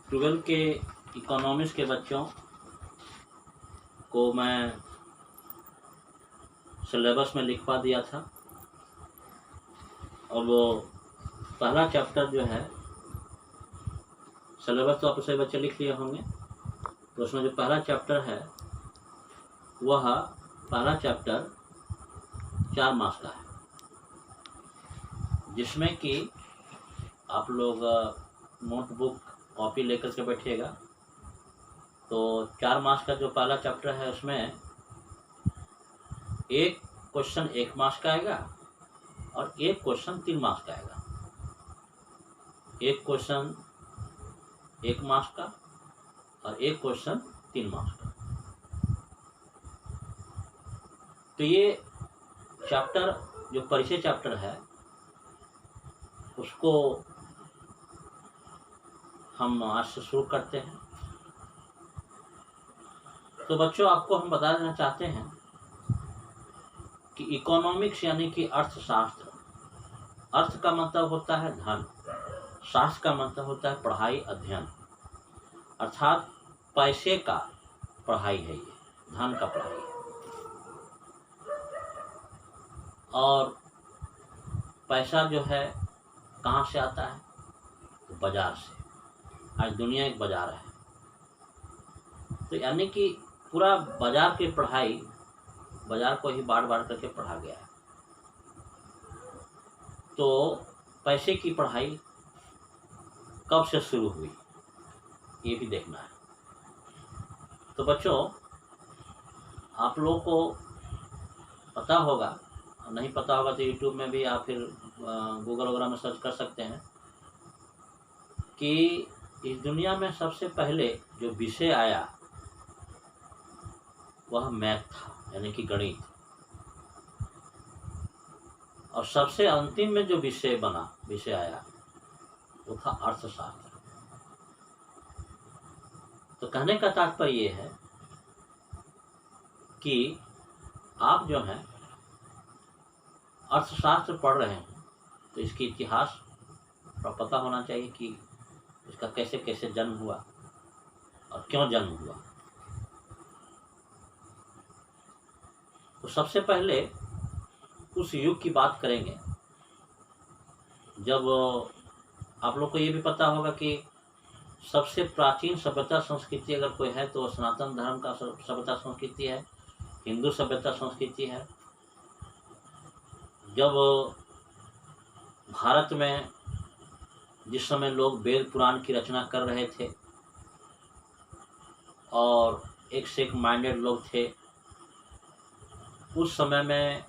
Twelve के economics के बच्चों को मैं सिलेबस में लिखवा दिया था और वो पहला चैप्टर जो है, सिलेबस तो आप सभी बच्चे लिख लिए होंगे, तो उसमें जो पहला चैप्टर है वह पहला चैप्टर 4 मार्क्स का है, जिसमें कि आप लोग नोटबुक कॉपी लेकर के बैठिएगा। तो 4 मार्क्स का जो पहला चैप्टर है उसमें एक क्वेश्चन 1 मार्क्स का आएगा और एक क्वेश्चन 3 मार्क्स का आएगा। एक क्वेश्चन 1 मार्क्स का और एक क्वेश्चन 3 मार्क्स का। तो ये चैप्टर जो परिचय चैप्टर है उसको हम आज से शुरू करते हैं। तो बच्चों, आपको हम बता देना चाहते हैं कि इकोनॉमिक्स यानी कि अर्थशास्त्र, अर्थ का मतलब होता है धन, शास्त्र का मतलब होता है पढ़ाई अध्ययन, अर्थात पैसे का पढ़ाई है, ये धन का पढ़ाई है। और पैसा जो है कहाँ से आता है? तो बाजार से। आज दुनिया एक बाजार है, तो यानी कि पूरा बाजार की पढ़ाई, बाजार को ही बार बार करके पढ़ा गया है। तो पैसे की पढ़ाई कब से शुरू हुई ये भी देखना है। तो बच्चों, आप लोगों को पता होगा, नहीं पता होगा तो यूट्यूब में भी या फिर गूगल वगैरह में सर्च कर सकते हैं कि इस दुनिया में सबसे पहले जो विषय आया वह मैथ था, यानी कि गणित। और सबसे अंतिम में जो विषय आया वो था अर्थशास्त्र। तो कहने का तात्पर्य ये है कि आप जो हैं अर्थशास्त्र पढ़ रहे हैं तो इसकी इतिहास का पता होना चाहिए कि इसका कैसे कैसे जन्म हुआ और क्यों जन्म हुआ। तो सबसे पहले उस युग की बात करेंगे जब आप लोग को ये भी पता होगा कि सबसे प्राचीन सभ्यता संस्कृति अगर कोई है तो सनातन धर्म का सभ्यता संस्कृति है, हिंदू सभ्यता संस्कृति है। जब भारत में जिस समय लोग वेद पुराण की रचना कर रहे थे और एक से एक माइंडेड लोग थे, उस समय में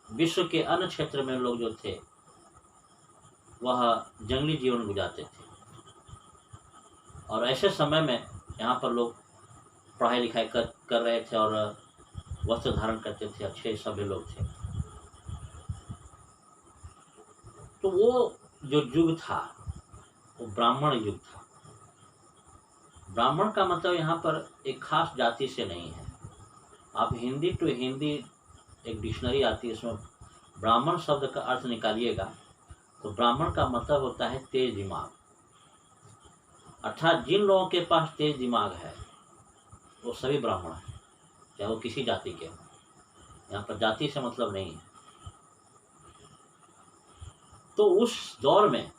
विश्व के अन्य क्षेत्र में लोग जो थे वह जंगली जीवन गुजारते थे। और ऐसे समय में यहाँ पर लोग पढ़ाई लिखाई कर रहे थे और वस्त्र धारण करते थे, अच्छे सभ्य लोग थे। तो वो जो युग था वो ब्राह्मण युग था। ब्राह्मण का मतलब यहाँ पर एक खास जाति से नहीं है। आप हिंदी टू हिंदी एक डिक्शनरी आती है, इसमें ब्राह्मण शब्द का अर्थ निकालिएगा तो ब्राह्मण का मतलब होता है तेज दिमाग। अर्थात जिन लोगों के पास तेज दिमाग है वो सभी ब्राह्मण हैं, चाहे वो किसी जाति के हों। यहाँ पर जाति से मतलब नहीं है। तो उस दौर में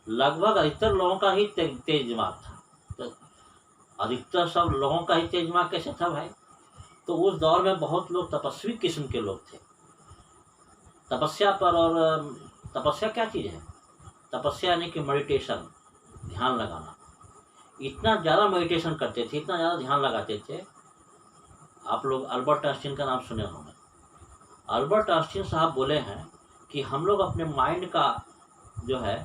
लगभग अधिकतर लोगों का ही तेज दिमाग था। तो अधिकतर सब लोगों का ही तेज दिमाग कैसे था भाई? तो उस दौर में बहुत लोग तपस्वी किस्म के लोग थे, तपस्या पर। और तपस्या क्या चीज़ है? तपस्या यानी कि मेडिटेशन, ध्यान लगाना। इतना ज़्यादा मेडिटेशन करते थे, इतना ज़्यादा ध्यान लगाते थे। आप लोग अल्बर्ट आइंस्टीन का नाम सुने होंगे। अल्बर्ट आइंस्टीन साहब बोले हैं कि हम लोग अपने माइंड का जो है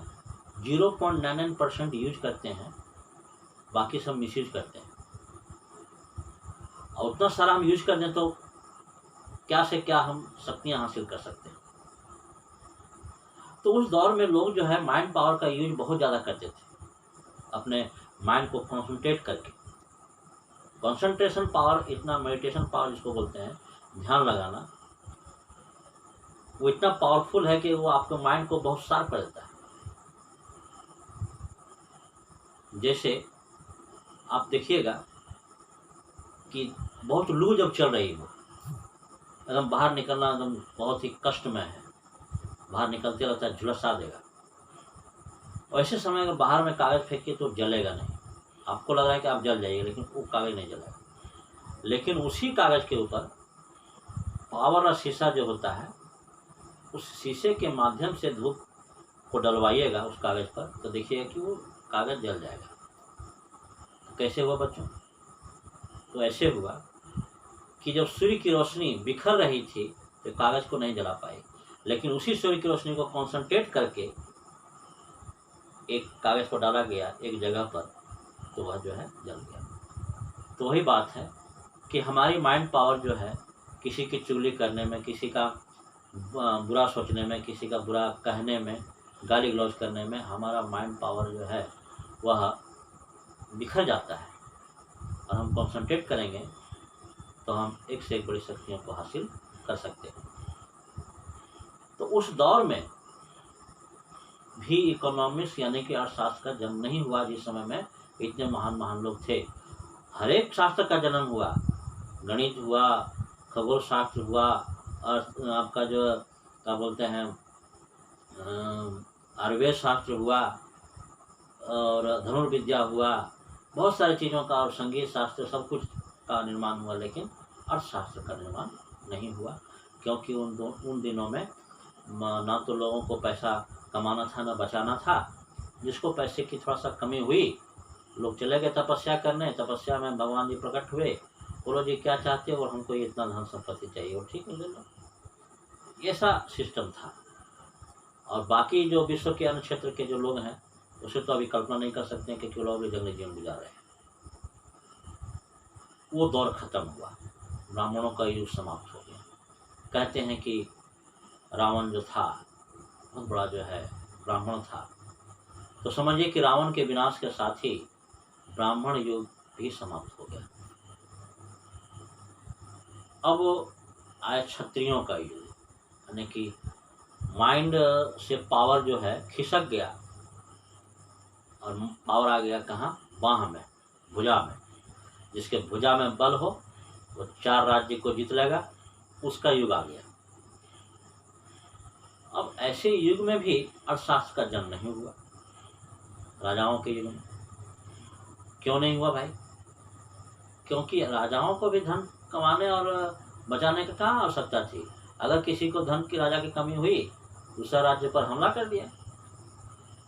0.99% यूज करते हैं, बाकी सब मिसयूज करते हैं। और उतना सारा हम यूज कर दें तो क्या से क्या हम शक्तियाँ हासिल कर सकते हैं। तो उस दौर में लोग जो है माइंड पावर का यूज बहुत ज़्यादा करते थे, अपने माइंड को कॉन्सेंट्रेट करके। कॉन्सेंट्रेशन पावर, इतना मेडिटेशन पावर जिसको बोलते हैं, ध्यान लगाना, वो इतना पावरफुल है कि वो आपके माइंड को बहुत शार्प कर देता है। जैसे आप देखिएगा कि बहुत लू जब चल रही हो, एकदम बाहर निकलना एकदम बहुत ही कष्ट में है, बाहर निकलते रहता है झुलसा देगा, और ऐसे समय अगर बाहर में कागज़ फेंके तो जलेगा नहीं। आपको लग रहा है कि आप जल जाइए, लेकिन वो कागज़ नहीं जलेगा। लेकिन उसी कागज़ के ऊपर पावर और शीशा जो होता है, उस शीशे के माध्यम से धूप को डलवाइएगा उस कागज़ पर, तो देखिएगा कि वो कागज़ जल जाएगा। तो कैसे हुआ बच्चों? तो ऐसे हुआ कि जब सूर्य की रोशनी बिखर रही थी तो कागज़ को नहीं जला पाई, लेकिन उसी सूर्य की रोशनी को कॉन्सेंट्रेट करके एक कागज़ को डाला गया एक जगह पर, तो वह जो है जल गया। तो वही बात है कि हमारी माइंड पावर जो है, किसी की चुगली करने में, किसी का बुरा सोचने में, किसी का बुरा कहने में, गाली गलौज करने में, हमारा माइंड पावर जो है वह बिखर जाता है। और हम कंसंट्रेट करेंगे तो हम एक से एक बड़ी शक्तियों को हासिल कर सकते हैं। तो उस दौर में भी इकोनॉमिक्स यानी कि अर्थशास्त्र का जन्म नहीं हुआ जिस समय में इतने महान महान लोग थे। हर एक शास्त्र का जन्म हुआ, गणित हुआ, खगोल शास्त्र हुआ, और आपका जो क्या बोलते हैं आयुर्वेद शास्त्र हुआ, और धनुर्विद्या हुआ, बहुत सारी चीज़ों का, और संगीत शास्त्र, सब कुछ का निर्माण हुआ, लेकिन अर्थशास्त्र का निर्माण नहीं हुआ। क्योंकि उन दिनों में ना तो लोगों को पैसा कमाना था, ना बचाना था। जिसको पैसे की थोड़ा सा कमी हुई, लोग चले गए तपस्या करने। तपस्या में भगवान जी प्रकट हुए, बोलो जी क्या चाहते हो, और हमको इतना धन संपत्ति चाहिए, और ठीक है ले लो। ऐसा सिस्टम था। और बाकी जो विश्व के अन्य क्षेत्र के जो लोग हैं, उसे तो अभी कल्पना नहीं कर सकते हैं कि लोग जंगली जीवन गुजार रहे हैं। वो दौर खत्म हुआ, ब्राह्मणों का युग समाप्त हो गया। कहते हैं कि रावण जो था बहुत बड़ा जो है ब्राह्मण था, तो समझिए कि रावण के विनाश के साथ ही ब्राह्मण युग भी समाप्त हो गया। अब आया क्षत्रियों का युग, यानी कि माइंड से पावर जो है खिसक गया, और पावर आ गया कहाँ? बाह में, भुजा में। जिसके भुजा में बल हो वो 4 राज्य को जीत लेगा, उसका युग आ गया। अब ऐसे युग में भी अर्थशास्त्र का जन्म नहीं हुआ, राजाओं के युग में। क्यों नहीं हुआ भाई? क्योंकि राजाओं को भी धन कमाने और बचाने का कहाँ आवश्यकता थी। अगर किसी को धन की, राजा की कमी हुई, दूसरा राज्य पर हमला कर दिया,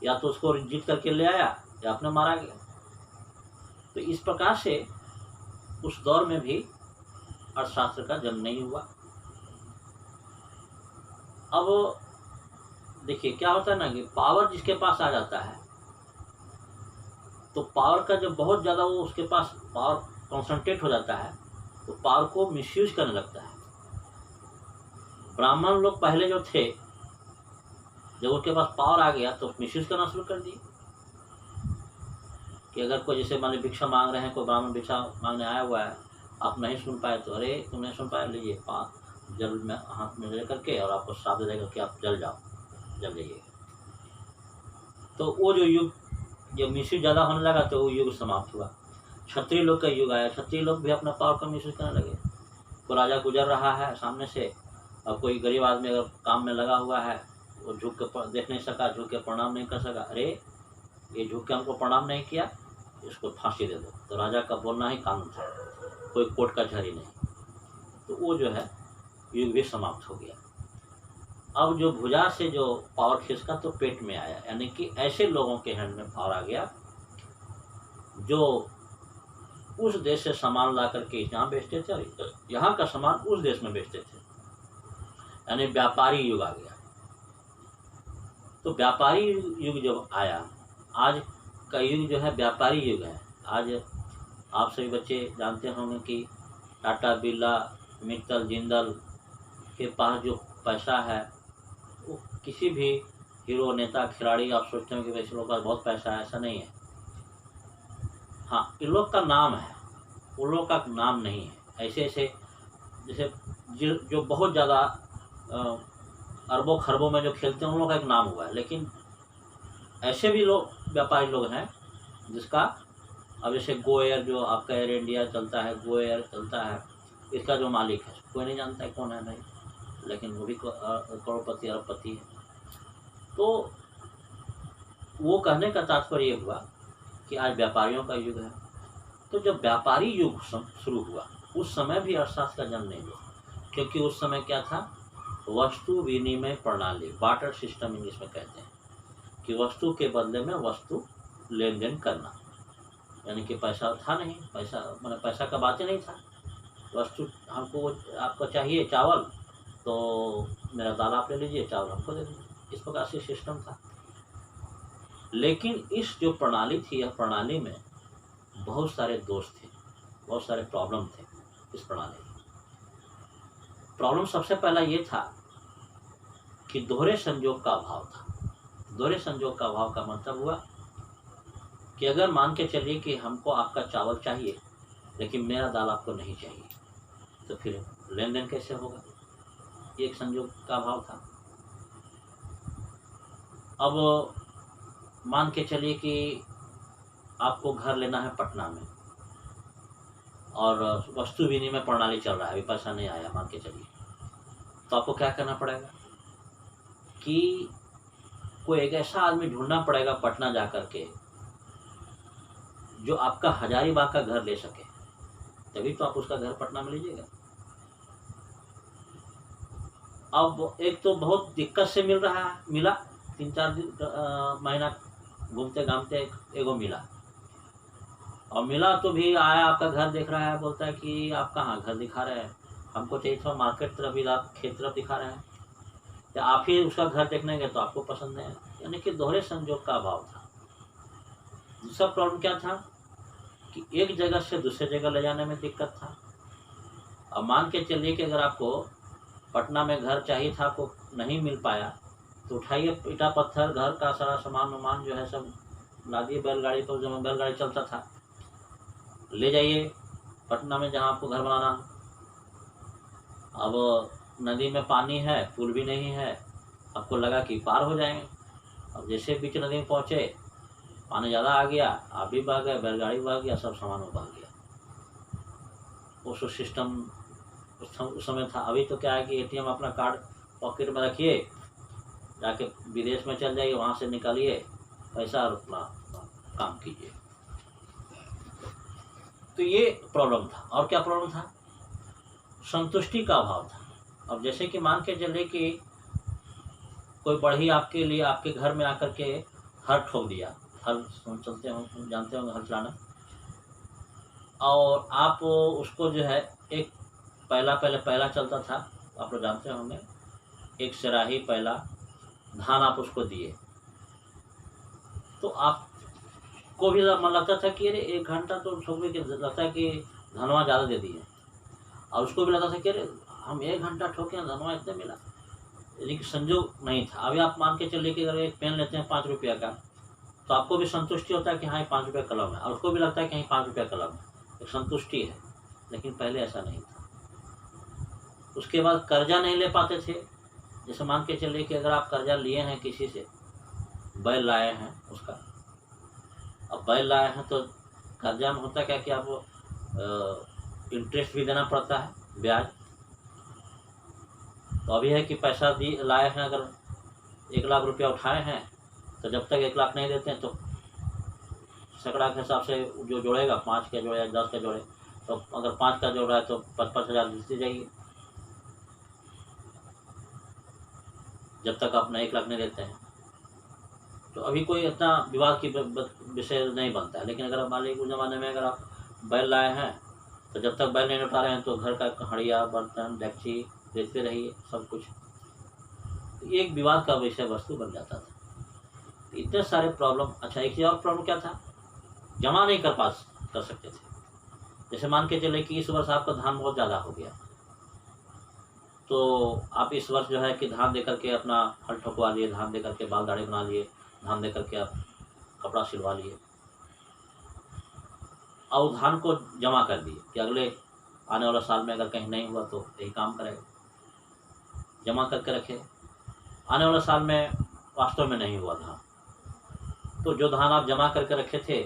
या तो उसको जीत करके ले आया, या अपने मारा गया। तो इस प्रकार से उस दौर में भी अर्थशास्त्र का जन्म नहीं हुआ। अब देखिए क्या होता है ना, कि पावर जिसके पास आ जाता है, तो पावर का जब बहुत ज़्यादा वो उसके पास पावर कॉन्सेंट्रेट हो जाता है, तो पावर को मिसयूज करने लगता है। ब्राह्मण लोग पहले जो थे, जब उसके पास पावर आ गया तो मिसयूज करना शुरू कर दिए। कि अगर कोई जैसे मान लीजिए भिक्षा मांग रहे हैं, कोई ब्राह्मण भिक्षा मांगने आया हुआ है, आप नहीं सुन पाए तो अरे तुम नहीं सुन पाए, लीजिए जल में हाथ में ले करके, और आपको श्राप दे देगा कि आप जल जाओ, जल जाइए। तो वो जो युग जब मिसयूज ज़्यादा होने लगा तो वो युग समाप्त हुआ। क्षत्रिय लोग का युग आया। क्षत्रिय लोग भी अपना पावर का मिसयूज करने लगे। कोई राजा गुजर रहा है सामने से, और कोई गरीब आदमी अगर काम में लगा हुआ है, वो झुक के देख नहीं सका, झुक के प्रणाम नहीं कर सका, अरे ये झुक के हमको प्रणाम नहीं किया, इसको फांसी दे दो। तो राजा का बोलना ही कानून था, कोई कोर्ट कचहरी नहीं। तो वो जो है युग भी समाप्त हो गया। अब जो भुजा से जो पावर खिसका तो पेट में आया, यानी कि ऐसे लोगों के हैंड में पावर आ गया जो उस देश से सामान ला करके यहाँ बेचते थे, और यहाँ का सामान उस देश में बेचते थे, यानी व्यापारी युग आ गया। तो व्यापारी युग जब आया, आज का युग जो है व्यापारी युग है। आज आप सभी बच्चे जानते होंगे कि टाटा, बिरला, मित्तल, जिंदल के पास जो पैसा है, वो किसी भी हीरो, नेता, खिलाड़ी आप सोचते हो कि वैसे लोगों का बहुत पैसा है, ऐसा नहीं है। हाँ, इन लोग का नाम है, उन लोग का नाम नहीं है। ऐसे ऐसे जैसे जो बहुत ज़्यादा अरबों खरबों में जो खेलते हैं, उन लोगों का एक नाम हुआ है। लेकिन ऐसे भी लोग व्यापारी लोग हैं जिसका अब जैसे गो एयर जो आपका एयर इंडिया चलता है, गो एयर चलता है, इसका जो मालिक है कोई नहीं जानता है कौन है भाई, लेकिन वो भी करोड़पति अरबपति है। तो वो कहने का तात्पर्य ये हुआ कि आज व्यापारियों का युग है। तो जब व्यापारी युग शुरू हुआ उस समय भी अर्थशास्त्र का जन्म नहीं हुआ, क्योंकि उस समय क्या था, वस्तु विनिमय प्रणाली, बार्टर सिस्टम इंग्लिश में कहते हैं, कि वस्तु के बदले में वस्तु लेन देन करना, यानी कि पैसा था नहीं, पैसा मतलब पैसा का बात ही नहीं था। वस्तु हमको आपको चाहिए चावल, तो मेरा दाल आप ले लीजिए, चावल हमको दे दीजिए, इस प्रकार से सिस्टम था। लेकिन इस जो प्रणाली थी, यह प्रणाली में बहुत सारे दोष थे, बहुत सारे प्रॉब्लम थे इस प्रणाली में। प्रॉब्लम सबसे पहला ये था कि दोहरे संयोग का अभाव था। दोहरे संयोग का अभाव का मतलब हुआ कि अगर मान के चलिए कि हमको आपका चावल चाहिए लेकिन मेरा दाल आपको नहीं चाहिए, तो फिर लेन देन कैसे होगा, ये एक संयोग का अभाव था। अब मान के चलिए कि आपको घर लेना है पटना में और वस्तु विनिमय प्रणाली चल रहा है, अभी पैसा नहीं आया मान के चलिए, तो आपको क्या करना पड़ेगा कि कोई एक ऐसा आदमी ढूंढना पड़ेगा पटना जा कर के जो आपका हजारीबाग का घर ले सके, तभी तो आप उसका घर पटना में लीजिएगा। अब एक तो बहुत दिक्कत से मिला 3-4 महीना घूमते घामते एगो मिला, और मिला तो भी आया, आपका घर देख रहा है, बोलता है कि आप कहाँ घर दिखा रहे हैं, हमको चाहिए था मार्केट तरफ, ही आप खेत तरफ दिखा रहे हैं, या आप ही उसका घर देखने गए तो आपको पसंद नहीं है, यानी कि दोहरे संयोग का अभाव था। दूसरा प्रॉब्लम क्या था कि एक जगह से दूसरे जगह ले जाने में दिक्कत था। अब मान के चलिए कि अगर आपको पटना में घर चाहिए था, आपको नहीं मिल पाया, तो उठाइए ईटा पत्थर, घर का सारा सामान जो है सब ला दिए बैलगाड़ी पर, जब बैलगाड़ी चलता था, ले जाइए पटना में जहाँ आपको घर बनाना। अब नदी में पानी है, पुल भी नहीं है, आपको लगा कि पार हो जाएंगे। अब जैसे बीच नदी में पहुँचे, पानी ज़्यादा आ गया, आप भी बह गए, बैलगाड़ी बह गया, सब सामान बह गया। वो सिस्टम उस समय था। अभी तो क्या है कि एटीएम अपना कार्ड पॉकेट में रखिए, जाके विदेश में चल जाइए, वहाँ से निकालिए पैसा और अपना काम कीजिए। तो ये प्रॉब्लम था। और क्या प्रॉब्लम था, संतुष्टि का अभाव था। अब जैसे कि मान के चलिए कि कोई बढ़ी आपके लिए आपके घर में आकर के हर ठोक दिया, हर चलते हो जानते होंगे हर चलाना, और आप उसको जो है एक पहला चलता था, आप लोग जानते होंगे, एक सराही पहला धान आप उसको दिए, तो आपको भी मन लगता था कि अरे 1 घंटा तो ठोकने के लगता है कि धनवा ज़्यादा दे दिए, और उसको भी लगता था कि अरे हम 1 घंटा ठोके धनवा इतने मिला, लेकिन संजोग नहीं था। अभी आप मान के चलिए कि अगर एक पेन लेते हैं 5 रुपया का, तो आपको भी संतुष्टि होता है कि हाँ 5 रुपया कलम है, और उसको भी लगता है कि हाँ 5 रुपया कलम है, एक संतुष्टि है। लेकिन पहले ऐसा नहीं था। उसके बाद कर्जा नहीं ले पाते थे। जैसे मान के चलिए कि अगर आप कर्जा लिए हैं किसी से, बैल लाए हैं उसका, अब बैल लाए हैं तो कर्जा में होता क्या कि आपको इंटरेस्ट भी देना पड़ता है, ब्याज। तो अभी है कि पैसा लाए हैं, अगर 1 लाख रुपया उठाए हैं, तो जब तक 1 लाख नहीं देते हैं तो सैकड़ा के हिसाब से जो जोड़ेगा, 5 का जोड़े या 10 का जोड़े, तो अगर 5 का जोड़ रहा है तो 55,000 देते जाइए, जब तक आप 1 लाख नहीं देते हैं। तो अभी कोई इतना विवाद की विषय नहीं बनता है। लेकिन अगर मान लीजिए उस ज़माने में अगर आप बैल लाए हैं, तो जब तक बैल नहीं उठा रहे हैं तो घर का हड़िया बर्तन डेगची देते रहिए, सब कुछ एक विवाद का विषय वस्तु बन जाता था। इतने सारे प्रॉब्लम। अच्छा, एक और प्रॉब्लम क्या था, जमा नहीं कर सकते थे। जैसे मान के चले कि इस वर्ष आपका धान बहुत ज़्यादा हो गया, तो आप इस वर्ष जो है कि धान दे करके अपना हल ठोकवा लिए, धान दे करके बाल दाढ़ी बना लिए, धान दे करके आप कपड़ा सिलवा लिए, और धान को जमा कर दिए कि अगले आने वाला साल में अगर कहीं नहीं हुआ तो यही काम करेगा, जमा करके रखे। आने वाला साल में वास्तव में नहीं हुआ धान, तो जो धान आप जमा करके रखे थे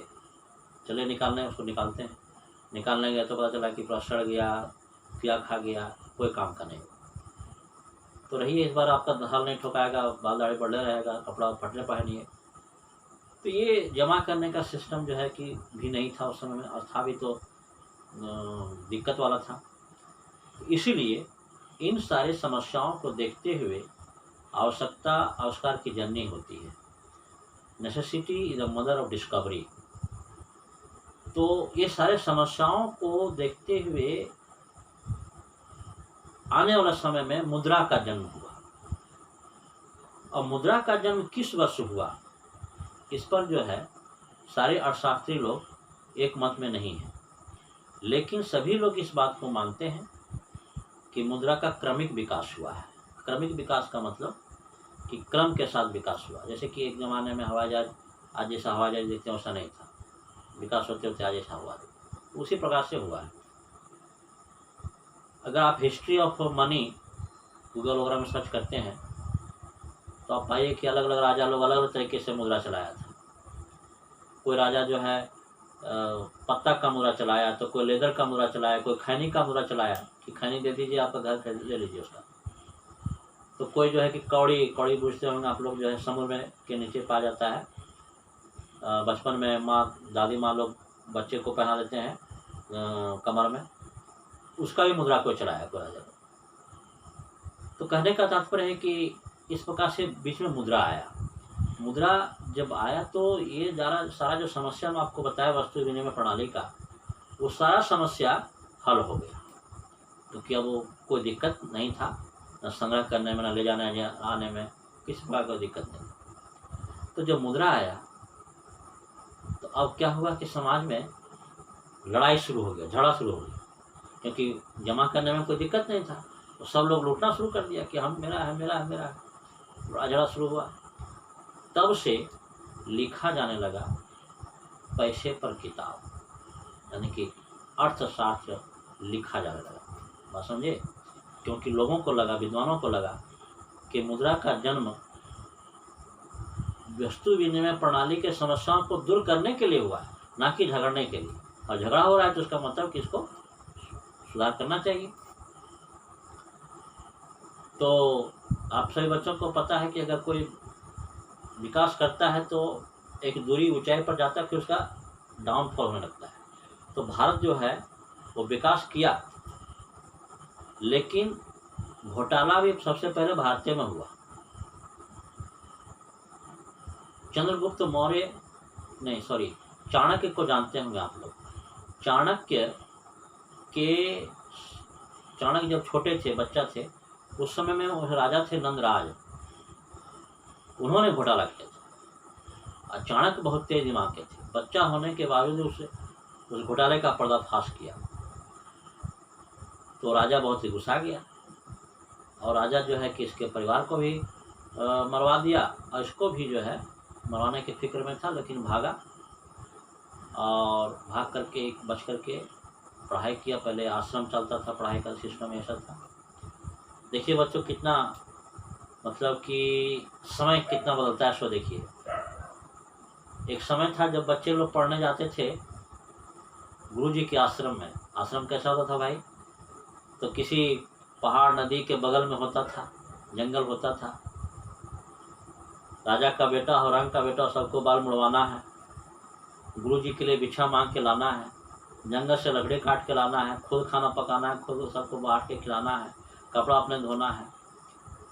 चले निकालने, उसको निकालते हैं। निकालने गए तो पता चला कि पूरा सड़ गया, पिया खा गया, कोई काम का नहीं। तो रहिए, इस बार आपका हल नहीं ठोकाएगा, बाल दाढ़ी बढ़ले रहेगा, कपड़ा फटने पहनिए। तो ये जमा करने का सिस्टम जो है कि भी नहीं था उस समय में, और था भी तो दिक्कत वाला था। इसीलिए इन सारी समस्याओं को देखते हुए आवश्यकता आविष्कार की जननी होती है। Necessity is the mother of discovery. तो ये सारे समस्याओं को देखते हुए आने वाला समय में मुद्रा का जन्म हुआ। और मुद्रा का जन्म किस वर्ष हुआ, इस पर जो है सारे अर्थशास्त्री लोग एक मत में नहीं हैं, लेकिन सभी लोग इस बात को मानते हैं कि मुद्रा का क्रमिक विकास हुआ है। क्रमिक विकास का मतलब कि क्रम के साथ विकास हुआ। जैसे कि एक ज़माने में हवाई जहाज, आज जैसा हवाई जहाज देखते हैं वैसा नहीं था, विकास होते होते आज ऐसा हुआ, उसी प्रकार से हुआ है। अगर आप हिस्ट्री ऑफ मनी गूगल वगैरह में सर्च करते हैं तो आप पाइए कि अलग अलग राजा लोग अलग अलग तरीके से मुद्रा चलाया था। कोई राजा जो है पत्ता का मुद्रा चलाया, तो कोई लेदर का मुद्रा चलाया, कोई खैनी का मुद्रा चलाया कि खैनी दे दीजिए, आपका घर खरीद ले लीजिए उसका। तो कोई जो है कि कौड़ी, कौड़ी पूछते होंगे आप लोग, जो है समुद्र में के नीचे पाया जाता है। बचपन में माँ, दादी माँ लोग बच्चे को पहना देते हैं कमर में, उसका भी मुद्रा को चलाया कोई राजा। तो कहने का तात्पर्य है कि इस प्रकार से बीच में मुद्रा आया। मुद्रा जब आया तो ये सारा जो समस्या मैं आपको बताया वस्तु विनिमय प्रणाली का, वो सारा समस्या हल हो गया, क्योंकि अब वो कोई दिक्कत नहीं था, न संग्रह करने में, न ले जाने आने में, किसी प्रकार कोई दिक्कत नहीं। तो जब मुद्रा आया तो अब क्या हुआ कि समाज में लड़ाई शुरू हो गया, झगड़ा शुरू हो गया, क्योंकि जमा करने में कोई दिक्कत नहीं था, तो सब लोग लूटना शुरू कर दिया कि हम, मेरा है, मेरा है, मेरा है। झगड़ा शुरू हुआ। तब से लिखा जाने लगा पैसे पर किताब, यानी कि अर्थशास्त्र लिखा जाने लगा। बात समझे? क्योंकि लोगों को लगा, विद्वानों को लगा कि मुद्रा का जन्म वस्तु विनिमय प्रणाली के समस्याओं को दूर करने के लिए हुआ है, ना कि झगड़ने के लिए। और झगड़ा हो रहा है तो उसका मतलब कि इसको सुधार करना चाहिए। तो आप सभी बच्चों को पता है कि अगर कोई विकास करता है तो एक दूरी ऊंचाई पर जाता है, फिर उसका डाउनफॉल होने लगता है। तो भारत जो है वो विकास किया, लेकिन घोटाला भी सबसे पहले भारतीय में हुआ। चंद्रगुप्त मौर्य, नहीं सॉरी, चाणक्य को जानते होंगे आप लोग। चाणक्य जब छोटे थे, बच्चा थे, उस समय में वो राजा थे नंदराज, उन्होंने घोटाला किया था। और चाणक्य बहुत तेज दिमाग के थे, बच्चा होने के बावजूद उस घोटाले का पर्दाफाश किया। तो राजा बहुत ही गुस्सा गया, और राजा जो है कि इसके परिवार को भी मरवा दिया, और इसको भी जो है मरवाने के फिक्र में था, लेकिन भागा, और भाग करके बच करके पढ़ाई किया। पहले आश्रम चलता था, पढ़ाई का सिस्टम ऐसा था। देखिए बच्चों, कितना मतलब कि समय कितना बदलता है, सो देखिए। एक समय था जब बच्चे लोग पढ़ने जाते थे गुरुजी के आश्रम में। आश्रम कैसा होता था भाई? तो किसी पहाड़ नदी के बगल में होता था, जंगल होता था। राजा का बेटा हो, रंग का बेटा, सबको बाल मुड़वाना है, गुरुजी के लिए भिक्षा मांग के लाना है, जंगल से लकड़ी काट के लाना है, खुद खाना पकाना है, खुद सबको बांट के खिलाना है, कपड़ा अपने धोना है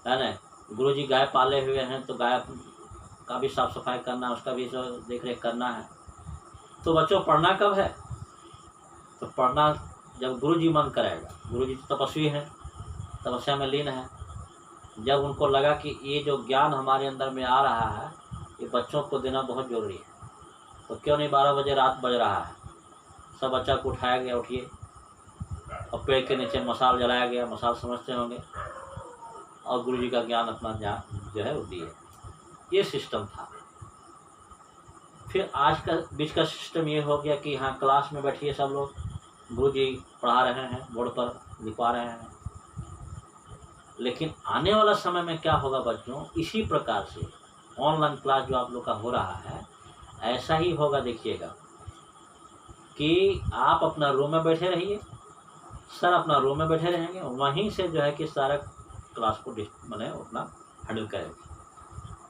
ना। गुरुजी गाय पाले हुए हैं तो गाय का भी साफ सफाई करना है, उसका भी देख रेख करना है। तो बच्चों, पढ़ना कब है? तो पढ़ना जब गुरुजी मन करेगा। गुरुजी तो तपस्वी हैं, तपस्या में लीन है। जब उनको लगा कि ये जो ज्ञान हमारे अंदर में आ रहा है, ये बच्चों को देना बहुत जरूरी है, तो क्यों नहीं 12 बजे रात बज रहा है, सब बच्चा को उठाया गया, उठिए, और पेड़ के नीचे मसाल जलाया गया। मसाल समझते होंगे। और गुरुजी का ज्ञान अपना जो है वो दिए। ये सिस्टम था। फिर आज का बीच का सिस्टम ये हो गया कि हाँ, क्लास में बैठिए सब लोग, गुरुजी पढ़ा रहे हैं, बोर्ड पर लिखवा रहे हैं। लेकिन आने वाला समय में क्या होगा बच्चों, इसी प्रकार से ऑनलाइन क्लास जो आप लोग का हो रहा है, ऐसा ही होगा। देखिएगा, कि आप अपना रूम में बैठे रहिए, सर अपना रूम में बैठे रहेंगे, वहीं से जो है कि सारा क्लास को मैंने अपना हैंडल करेंगे।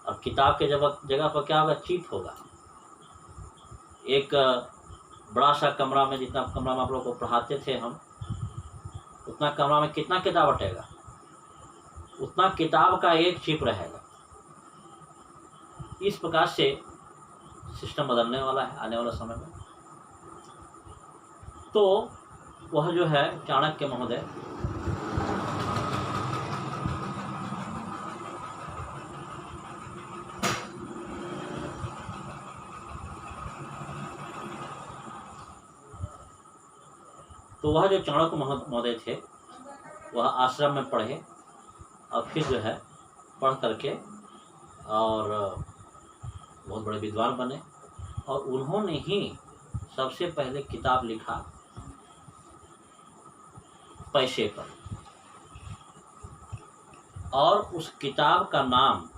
अब किताब के जगह पर क्या होगा, चीप होगा। एक बड़ा सा कमरा में, जितना कमरा में आप लोगों को पढ़ाते थे हम, उतना कमरा में कितना किताब हटेगा, उतना किताब का एक चिप रहेगा। इस प्रकार से सिस्टम बदलने वाला है आने वाला समय में। तो वह जो है चाणक्य महोदय जो चाणक्य महोदय थे, वह आश्रम में पढ़े और फिर जो है पढ़ करके और बहुत बड़े विद्वान बने। और उन्होंने ही सबसे पहले किताब लिखा पैसे पर, और उस किताब का नाम,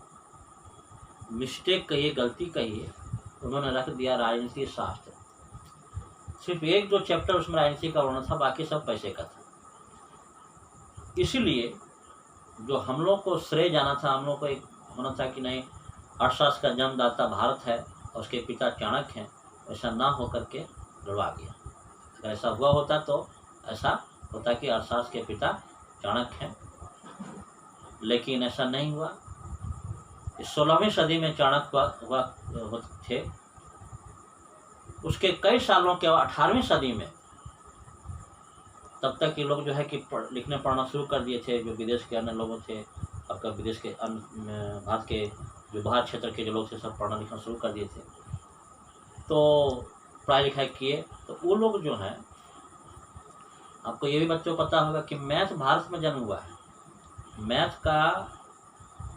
मिस्टेक कहिए गलती कहिए, उन्होंने रख दिया राजनीति शास्त्र। सिर्फ एक दो चैप्टर उसमें राजनीति का वर्णन था, बाकी सब पैसे का था। इसीलिए जो हम लोग को श्रेय जाना था, हम लोग को एक होना था कि नहीं, अर्थशास्त्र का जन्मदाता भारत है और उसके पिता चाणक्य हैं, ऐसा ना हो करके गड़बड़ा गया। अगर ऐसा हुआ होता तो ऐसा होता कि अर्थशास्त्र के पिता चाणक्य हैं, लेकिन ऐसा नहीं हुआ। 16वीं सदी में चाणक्य हुआ थे, उसके कई सालों के 18वीं सदी में तब तक ये लोग जो है कि लिखने पढ़ना शुरू कर दिए थे। जो विदेश के अन्य लोग थे, आपका विदेश के भारत के जो बाहर क्षेत्र के जो लोग थे, सब पढ़ना लिखना शुरू कर दिए थे। तो पढ़ाई लिखाई किए। तो वो लोग जो हैं, आपको ये भी बच्चों को पता होगा कि मैथ भारत में जन्म हुआ है। मैथ का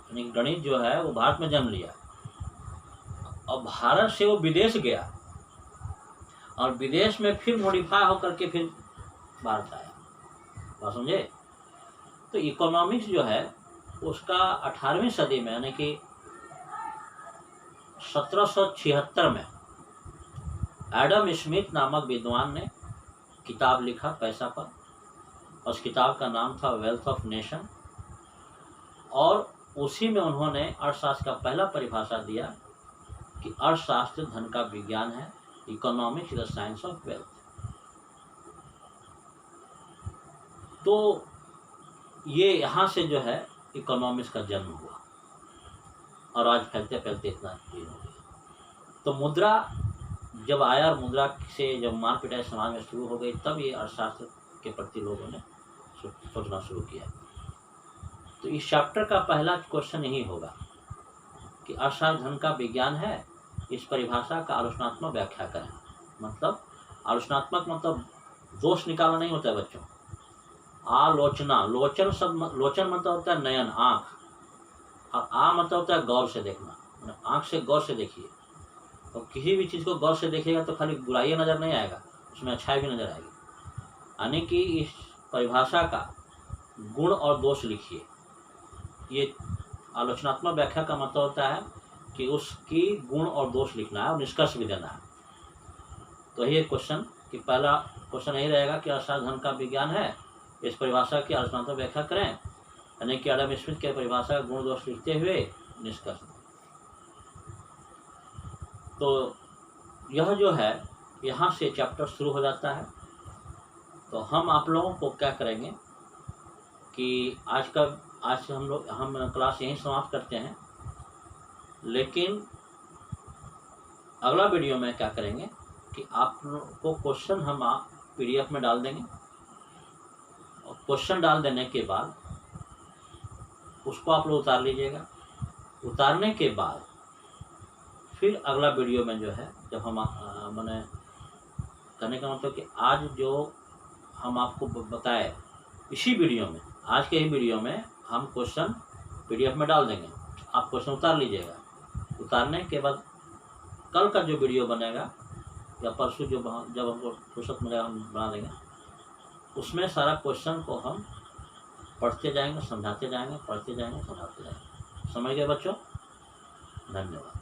यानी गणित जो है वो भारत में जन्म लिया, और भारत से वो विदेश गया, और विदेश में फिर मॉडिफाई होकर के फिर भारत आया। बात समझे? तो इकोनॉमिक्स जो है उसका 18वीं सदी में यानी कि 1776 में एडम स्मिथ नामक विद्वान ने किताब लिखा पैसा पर। उस किताब का नाम था वेल्थ ऑफ नेशन, और उसी में उन्होंने अर्थशास्त्र का पहला परिभाषा दिया कि अर्थशास्त्र धन का विज्ञान है, economics is the science of wealth. तो ये यहाँ से जो है इकोनॉमिक्स का जन्म हुआ, और आज फैलते फैलते इतना दिन हो गया। तो मुद्रा जब आया, और मुद्रा से जब मार पिटाई समाज में शुरू हो गई, तब ये अर्थशास्त्र के प्रति लोगों ने सोचना शुरू किया। तो इस चैप्टर का पहला क्वेश्चन यही होगा कि अर्थशास्त्र धन का विज्ञान है, इस परिभाषा का आलोचनात्मक व्याख्या करें। मतलब आलोचनात्मक मतलब दोष निकालना नहीं होता है बच्चों। आलोचना, लोचन शब्द, लोचन मतलब होता है नयन, आँख, और आ मतलब होता है गौर से देखना। आँख से गौर से देखिए, तो किसी भी चीज़ को गौर से देखिएगा तो खाली बुराई नज़र नहीं आएगा, उसमें अच्छाई भी नज़र आएगी। यानी कि इस परिभाषा का गुण और दोष लिखिए। ये आलोचनात्मक व्याख्या का मतलब होता है कि उसकी गुण और दोष लिखना है और निष्कर्ष भी देना है। तो यही क्वेश्चन कि पहला क्वेश्चन यही रहेगा कि अर्थशास्त्र धन का विज्ञान है, इस परिभाषा की आलोचनात्मक व्याख्या करें, यानी कि एडम स्मिथ के परिभाषा का गुण दोष लिखते हुए निष्कर्ष। तो यह जो है यहाँ से चैप्टर शुरू हो जाता है। तो हम आप लोगों को क्या करेंगे कि आज से हम क्लास यहीं समाप्त करते हैं, लेकिन अगला वीडियो में क्या करेंगे कि आप को क्वेश्चन हम PDF में डाल देंगे, और क्वेश्चन डाल देने के बाद उसको आप लोग उतार लीजिएगा। उतारने के बाद फिर अगला वीडियो में जो है, जब हम मैंने कहने का मतलब कि आज जो हम आपको बताए इसी वीडियो में, आज के ही वीडियो में हम क्वेश्चन PDF में डाल देंगे। आप क्वेश्चन उतार लीजिएगा। उतारने के बाद कल का जो वीडियो बनेगा या परसों जब हमको फुर्सत मिलेगा हम बना देंगे, उसमें सारा क्वेश्चन को हम पढ़ते जाएंगे, समझाते जाएंगे, पढ़ते जाएंगे, समझाते जाएंगे। समझ गए बच्चों? धन्यवाद।